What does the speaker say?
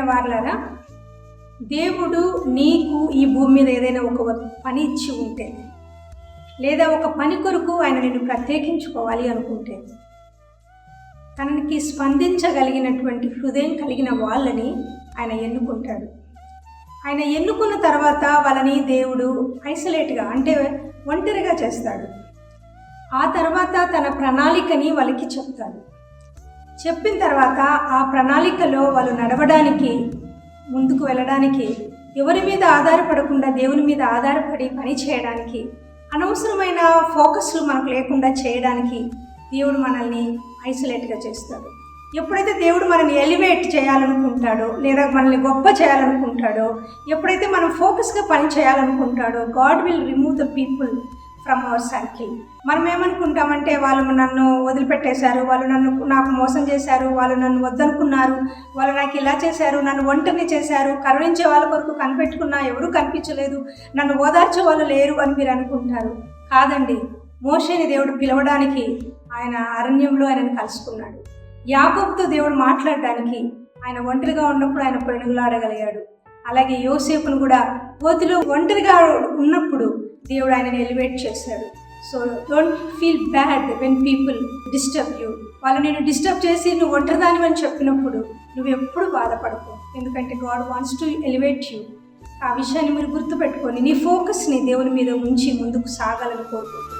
వారలారా, దేవుడు నీకు ఈ భూమి మీద ఏదైనా ఒక పని ఇచ్చి ఉంటే, లేదా ఒక పని కొరకు ఆయన నిన్ను ప్రత్యేకించుకోవాలి అనుకుంటే, తనకి స్పందించగలిగినటువంటి హృదయం కలిగిన వాళ్ళని ఆయన ఎన్నుకుంటాడు. ఆయన ఎన్నుకున్న తర్వాత వాళ్ళని దేవుడు ఐసోలేట్గా, అంటే ఒంటరిగా చేస్తాడు. ఆ తర్వాత తన ప్రణాళికని వాళ్ళకి చెప్తాడు. చెప్పిన తర్వాత ఆ ప్రణాళికలో వాళ్ళు నడవడానికి, ముందుకు వెళ్ళడానికి, ఎవరి మీద ఆధారపడకుండా దేవుని మీద ఆధారపడి పని చేయడానికి, అనవసరమైన ఫోకస్లు మనకు లేకుండా చేయడానికి దేవుడు మనల్ని ఐసోలేట్గా చేస్తాడు. ఎప్పుడైతే దేవుడు మనల్ని ఎలివేట్ చేయాలనుకుంటాడో, లేదా మనల్ని గొప్ప చేయాలనుకుంటాడో, ఎప్పుడైతే మనం ఫోకస్గా పని చేయాలనుకుంటాడో, God will remove the people from our circle. మనం ఏమనుకుంటామంటే, వాళ్ళు నన్ను వదిలిపెట్టేశారు, వాళ్ళు నాకు మోసం చేశారు, వాళ్ళు నన్ను వద్దనుకున్నారు, వాళ్ళు నాకు ఇలా చేశారు, నన్ను ఒంటరిని చేశారు, కరుణించే వాళ్ళ కొరకు కనిపెట్టుకున్నా ఎవరూ కనిపించలేదు, నన్ను ఓదార్చే వాళ్ళు లేరు అని మీరు అనుకుంటారు. కాదండి, మోషేని దేవుడు పిలవడానికి ఆయన అరణ్యంలో ఆయనను కలుసుకున్నాడు. యాకోబుతో దేవుడు మాట్లాడడానికి ఆయన ఒంటరిగా ఉన్నప్పుడు ఆయన పెనుగులాడగలిగాడు. అలాగే యోసేపును కూడా గోతిలో ఒంటరిగా ఉన్నప్పుడు దేవుడు ఆయనని ఎలివేట్ చేశాడు. So don't feel bad when people disturb you. వాళ్ళు నేను డిస్టర్బ్ చేసి నువ్వు ఒంటరిదాని అని చెప్పినప్పుడు నువ్వు ఎప్పుడు బాధపడకు, ఎందుకంటే God wants to elevate you. ఆ విషయాన్ని మీరు గుర్తుపెట్టుకొని నీ ఫోకస్ని దేవుని మీద ఉంచి ముందుకు సాగాలని కోరుకుంటున్నాను.